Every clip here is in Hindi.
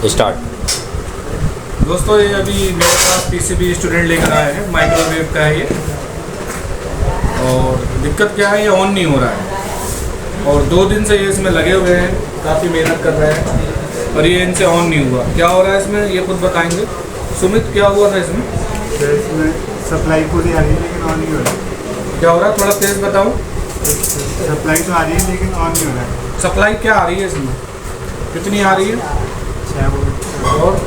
स्टार्ट। दोस्तों ये अभी मेरे पास पीसीबी स्टूडेंट लेकर आए हैं, माइक्रोवेव का है ये। और दिक्कत क्या है, ये ऑन नहीं हो रहा है और 2 दिन से ये इसमें लगे हुए हैं, काफ़ी मेहनत कर रहे हैं और ये इनसे ऑन नहीं हुआ। क्या हो रहा है इसमें ये खुद बताएंगे। सुमित, क्या हुआ था इसमें? इसमें सप्लाई पूरी आ रही है लेकिन ऑन नहीं हो रहा है। क्या हो रहा है, थोड़ा तेज़ बताओ। सप्लाई तो आ रही है लेकिन ऑन नहीं हो रहा है। सप्लाई क्या आ रही है इसमें, कितनी आ रही है? 6 वोल्ट। और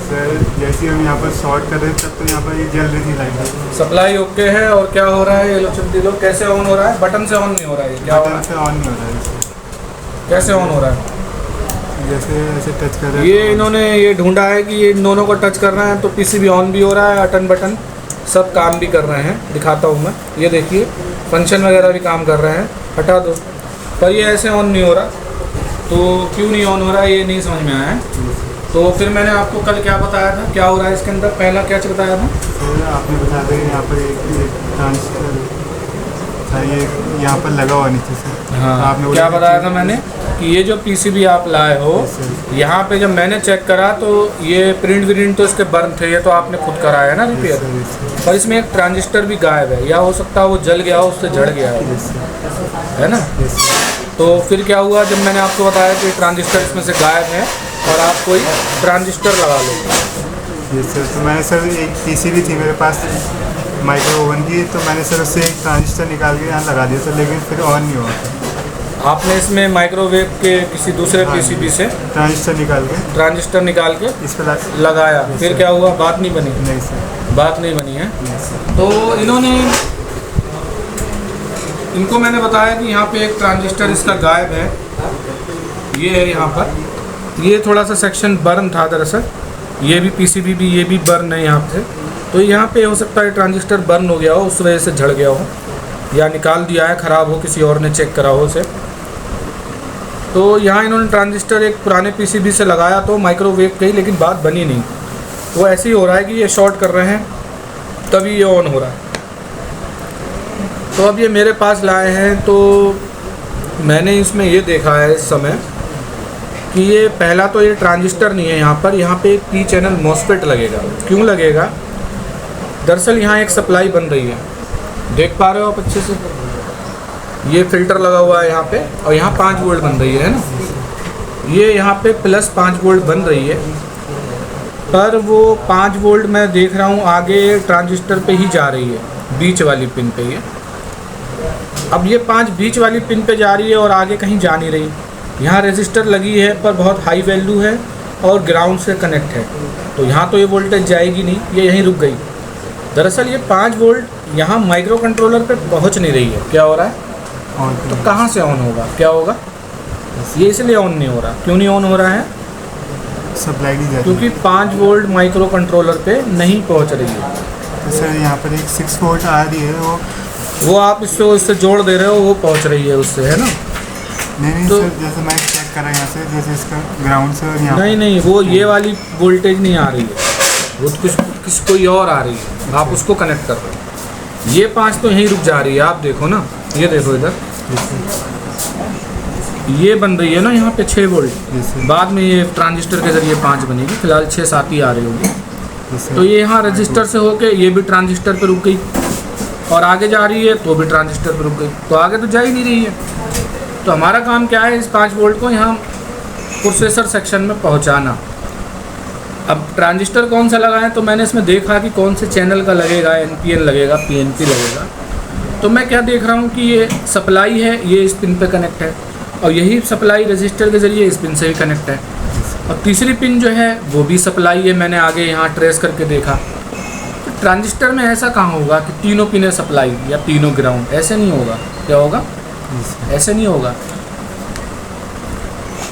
सर जैसे हम यहाँ पर शॉर्ट कर रहे हैं तब तो यहाँ पर ये जल रही थी लाइट। सप्लाई ओके है। और क्या हो रहा है, ये लो चलती लो, कैसे ऑन हो रहा है? बटन से ऑन नहीं हो रहा है, क्या हो रहा बटन से ऑन नहीं हो रहा है। कैसे ऑन हो रहा है? जैसे ऐसे टच कर रहे हैं ये इन्होंने ये ढूंढा है कि ये इन दोनों को टच करना है तो पीसीबी ऑन भी हो रहा है, अटन बटन सब काम भी कर रहे हैं। दिखाता हूँ मैं, ये देखिए फंक्शन वगैरह भी काम कर रहे हैं। हटा दो, पर ये ऐसे ऑन नहीं हो रहा। तो क्यों नहीं ऑन हो रहा है ये नहीं समझ में आया है। तो फिर मैंने आपको कल क्या बताया था, क्या हो रहा है इसके अंदर, पहला क्या बताया था? सर आपने बताया था कि यहाँ पर एक ट्रांसफर था, ये यहाँ पर लगा हुआ नीचे से। हाँ, तो आपने क्या बताया था मैंने कि ये जो पीसीबी आप लाए हो, यहाँ पे जब मैंने चेक करा तो ये प्रिंट तो इसके बर्न थे, ये तो आपने खुद कराया है ना रिपेयर। पर इसमें एक ट्रांजिस्टर भी गायब है, या हो सकता है वो जल गया हो, उससे जड़ गया है ना। तो फिर क्या हुआ, जब मैंने आपको बताया कि ट्रांजिस्टर इसमें से गायब है और आप कोई ट्रांजिस्टर लगा लो। ये सर तो मैंने सर एक पीसीबी थी मेरे पास माइक्रो ओवन की, तो मैंने सर उससे एक ट्रांजिस्टर निकाल के यहाँ लगा दिया था, लेकिन फिर ऑन नहीं हुआ। आपने इसमें माइक्रोवेव के किसी दूसरे पीसीबी से ट्रांजिस्टर निकाल के इस पर लगाया, फिर क्या हुआ, बात नहीं बनी? नहीं सर, बात नहीं बनी है। तो इनको मैंने बताया कि यहाँ पे एक ट्रांजिस्टर इसका गायब है, ये है यहाँ पर। ये थोड़ा सा सेक्शन बर्न था दरअसल, ये भी पीसीबी भी, ये भी बर्न है यहाँ पे। तो यहाँ पे हो सकता है ट्रांजिस्टर बर्न हो गया हो, उस वजह से झड़ गया हो, या निकाल दिया है, ख़राब हो, किसी और ने चेक करा हो उसे। तो यहाँ इन्होंने ट्रांजिस्टर एक पुराने पीसीबी से लगाया तो माइक्रोवेव कही, लेकिन बात बनी नहीं। वो ऐसे ही हो रहा है कि ये शॉर्ट कर रहे हैं तभी ये ऑन हो रहा है। तो अब ये मेरे पास लाए हैं, तो मैंने इसमें ये देखा है इस समय कि ये पहला तो ये ट्रांजिस्टर नहीं है यहाँ पे एक पी चैनल मॉसफेट लगेगा। क्यों लगेगा? दरअसल यहाँ एक सप्लाई बन रही है, देख पा रहे हो आप अच्छे से, ये फिल्टर लगा हुआ है यहाँ पे, और यहाँ 5 वोल्ट बन रही है ना। ये यहाँ पे प्लस 5 वोल्ट बन रही है, पर वो 5 वोल्ट मैं देख रहा हूँ आगे ट्रांजिस्टर पे ही जा रही है, बीच वाली पिन पे। ये अब ये 5 बीच वाली पिन पे जा रही है और आगे कहीं जा नहीं रही। यहाँ रेजिस्टर लगी है पर बहुत हाई वैल्यू है और ग्राउंड से कनेक्ट है, तो यहाँ तो ये वोल्टेज जाएगी नहीं, ये यहीं रुक गई। दरअसल ये 5 वोल्ट यहाँ माइक्रो कंट्रोलर पे पहुँच नहीं रही है। क्या हो रहा है, तो कहाँ से ऑन होगा, क्या होगा? ये इसलिए ऑन नहीं हो रहा। क्यों नहीं ऑन हो रहा है? सप्लाई नहीं जाती, क्योंकि 5 वोल्ट माइक्रो कंट्रोलर पे नहीं पहुँच रही है। तो सर यहाँ पर एक 6 वोल्ट आ रही है, वो आप इससे जोड़ दे रहे हो, वो पहुँच रही है उससे, है ना। नहीं तो सर, जैसे मैं चेक कर रहा यहाँ से, जैसे इसका ग्राउंड से और यहाँ नहीं, वो ये वाली वोल्टेज नहीं आ रही है, वो कुछ कोई और आ रही है, आप उसको कनेक्ट कर रहे हो। ये 5 तो यहीं रुक जा रही है, आप देखो ना, ये देखो इधर, ये बन रही है ना यहाँ पे 6 वोल्ट। बाद में ये ट्रांजिस्टर के जरिए 5 बनेगी, फिलहाल 6-7 ही आ रही होगी। तो ये यहाँ रजिस्टर से होके ये भी ट्रांजिस्टर पर रुक गई और आगे जा रही है तो भी ट्रांजिस्टर पर रुक गई, तो आगे तो जा ही नहीं रही है। तो हमारा काम क्या है, इस 5 वोल्ट को यहाँ प्रोसेसर सेक्शन में पहुँचाना। अब ट्रांजिस्टर कौन सा लगा है, तो मैंने इसमें देखा कि कौन से चैनल का लगेगा, NPN लगेगा, PNP लगेगा। तो मैं क्या देख रहा हूँ कि ये सप्लाई है, ये इस पिन पे कनेक्ट है, और यही सप्लाई रजिस्टर के ज़रिए इस पिन से भी कनेक्ट है, और तीसरी पिन जो है वो भी सप्लाई है। मैंने आगे यहाँ ट्रेस करके देखा, तो ट्रांजिस्टर में ऐसा कहाँ होगा कि तीनों पिनें सप्लाई या तीनों ग्राउंड, ऐसे नहीं होगा। क्या होगा? ऐसे नहीं होगा।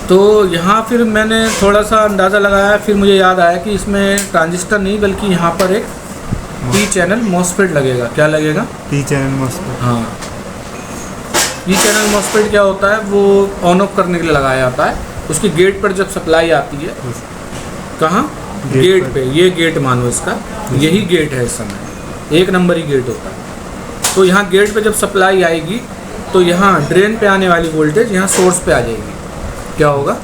तो यहाँ फिर मैंने थोड़ा सा अंदाज़ा लगाया, फिर मुझे याद आया कि इसमें ट्रांजिस्टर नहीं बल्कि यहाँ पर एक पी चैनल मॉसफेट लगेगा। क्या लगेगा? P channel MOSFET. हाँ, पी चैनल मॉसफेट क्या होता है, वो ऑन ऑफ करने के लिए लगाया जाता है। उसकी गेट पर जब सप्लाई आती है, कहाँ? गेट पे। ये गेट मानो इसका, यही गेट है इस समय, 1 नंबर ही गेट होता है। तो यहाँ गेट पे जब सप्लाई आएगी तो यहाँ ड्रेन पे आने वाली वोल्टेज यहाँ सोर्स पे आ जाएगी। क्या होगा?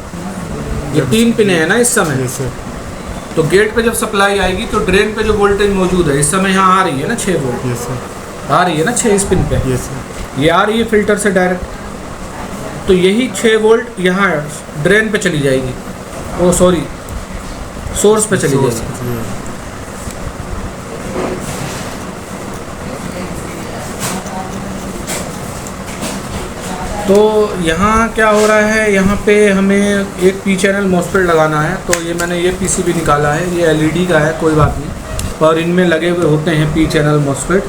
ये 3 पिने हैं ना इस समय। Yes sir. तो गेट पे जब सप्लाई आएगी तो ड्रेन पे जो वोल्टेज मौजूद है इस समय यहाँ आ रही है ना 6 वोल्ट, यस सर। आ रही है ना 6 पिन पे, यस सर। ये आ रही है फिल्टर से डायरेक्ट। तो यही 6 वोल्ट यहाँ ड्रेन पे चली जाएगी, ओ सॉरी सोर्स पे चली जाएगी। तो यहाँ क्या हो रहा है, यहाँ पे हमें एक पी चैनल मॉसफेट लगाना है। तो ये मैंने ये पीसीबी निकाला है, ये एलईडी का है, कोई बात नहीं, और इनमें लगे हुए होते हैं पी चैनल मॉसफेट।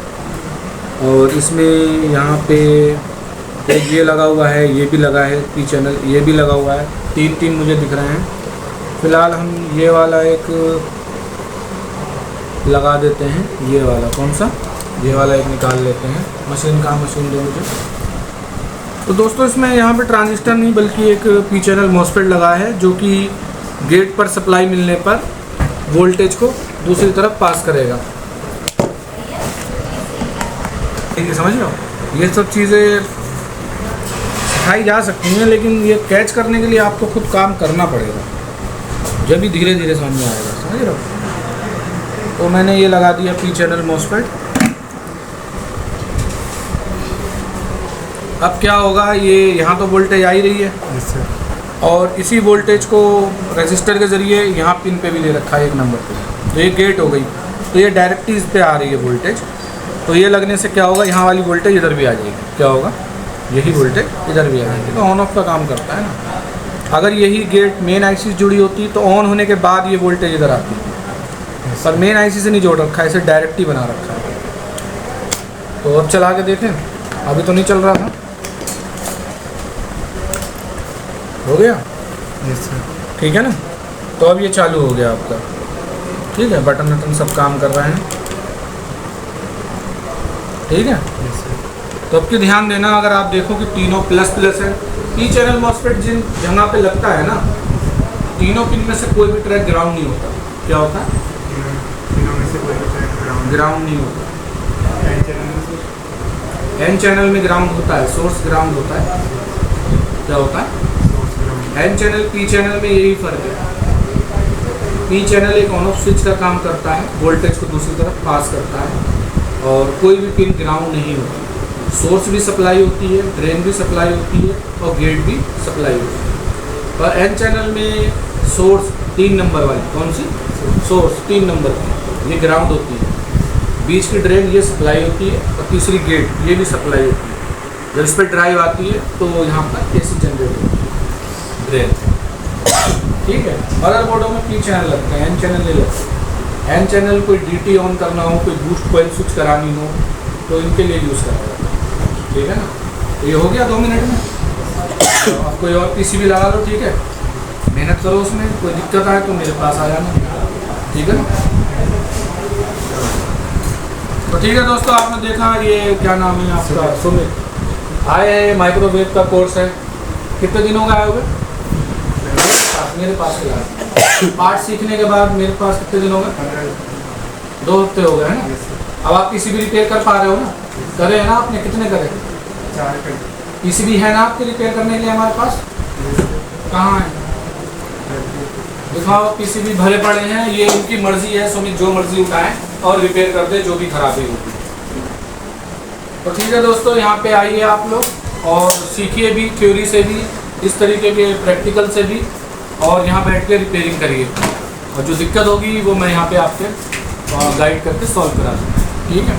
और इसमें यहाँ पे एक ये लगा हुआ है, ये भी लगा है पी चैनल, ये भी लगा हुआ है, 3 मुझे दिख रहे हैं। फ़िलहाल हम ये वाला एक लगा देते हैं, ये वाला कौन सा, ये वाला एक निकाल लेते हैं। मशीन कहाँ, मशीन दो मुझे। तो दोस्तों इसमें यहाँ पे ट्रांजिस्टर नहीं बल्कि एक पी चैनल मॉसफेट लगा है, जो कि गेट पर सप्लाई मिलने पर वोल्टेज को दूसरी तरफ पास करेगा। ठीक है, समझ लो, ये सब चीज़ें सिखाई जा सकती हैं, लेकिन ये कैच करने के लिए आपको खुद काम करना पड़ेगा, जब भी धीरे धीरे समझ में आएगा, समझ रहे हो। तो मैंने ये लगा दिया पी चैनल मॉसफेट। अब क्या होगा, ये यहाँ तो वोल्टेज आ ही रही है, यस सर। और इसी वोल्टेज को रेजिस्टर के ज़रिए यहाँ पिन पे भी ले रखा है 1 नंबर पे। तो ये गेट हो गई, तो ये डायरेक्ट इस पे आ रही है वोल्टेज। तो ये लगने से क्या होगा, यहाँ वाली वोल्टेज इधर भी आ जाएगी। क्या होगा, यही वोल्टेज इधर भी आ जाएगी। तो ऑन ऑफ का काम करता है ना। अगर यही गेट मेन आईसी से जुड़ी होती तो ऑन होने के बाद ये वोल्टेज इधर आती, पर मेन आईसी से नहीं जोड़ रखा है, इसे डायरेक्ट ही बना रखा है। तो अब चला के देखें, अभी तो नहीं चल रहा था, हो गया, यस सर। ठीक है ना। तो अब ये चालू हो गया आपका, ठीक है, बटन वटन सब काम कर रहे हैं, ठीक है। Yes sir. तो अब की ध्यान देना, अगर आप देखो कि तीनों प्लस प्लस है, पी चैनल मॉसफेट जिन जगह पे लगता है ना, तीनों पिन में से कोई भी ट्रैक ग्राउंड नहीं होता। क्या होता है, तीनों में से कोई भी ट्रैक ग्राउंड नहीं होता। एन चैनल में, एन चैनल में ग्राउंड होता है, सोर्स ग्राउंड होता है। क्या होता है, एन चैनल पी चैनल में यही फ़र्क है। पी चैनल एक ऑन ऑफ स्विच का काम करता है, वोल्टेज को दूसरी तरफ पास करता है, और कोई भी पिन ग्राउंड नहीं होती। सोर्स भी सप्लाई होती है, ड्रेन भी सप्लाई होती है, और गेट भी सप्लाई होती है। और एन चैनल में सोर्स 3 नंबर वाली, कौन सी, सोर्स 3 नंबर की, ये ग्राउंड होती है। बीच की ड्रेन ये सप्लाई होती है, और तीसरी गेट ये भी सप्लाई होती है। जब इस पर ड्राइव आती है तो यहाँ पर एसी जनरेट होती है ड्रेन, ठीक है। मदरबोर्डों में पी चैनल लगते हैं, एन चैनल नहीं लगते। एन चैनल कोई डीटी ऑन करना हो, कोई बूस्ट कॉइल स्विच करानी हो, तो इनके लिए यूज़ करा जाता है, ठीक है ना। तो ये हो गया 2 मिनट में। अब कोई और पीसीबी लगा लो, ठीक है, मेहनत करो उसमें, कोई दिक्कत आए तो मेरे पास आ जाना, ठीक है ना। तो ठीक है दोस्तों, आपने देखा, ये क्या नाम है आपका, सुमित आए हैं, माइक्रोवेव का कोर्स है। कितने दिनों का आए हुए, मेरे पास खिला पार्ट सीखने के बाद मेरे पास कितने दिन हो गए, 2 हफ्ते हो गए, है ना। अब आप पीसीबी रिपेयर कर पा रहे हो ना, करे है ना आपने, कितने करे, 4 पीसीबी है ना आपके रिपेयर करने के लिए हमारे पास, कहाँ है, दिखाओ। पीसीबी भरे पड़े हैं, ये उनकी मर्जी है, सुमित जो मर्जी उठाएं और रिपेयर कर दे जो भी खराबी होगी। तो ठीक है दोस्तों, यहाँ पे आइए आप लोग और सीखिए भी, थ्योरी से भी, इस तरीके के प्रैक्टिकल से भी, और यहाँ बैठ के रिपेयरिंग करिए। और जो दिक्कत होगी वो मैं यहाँ पे आपके गाइड करके सॉल्व करा दूँगा, ठीक है।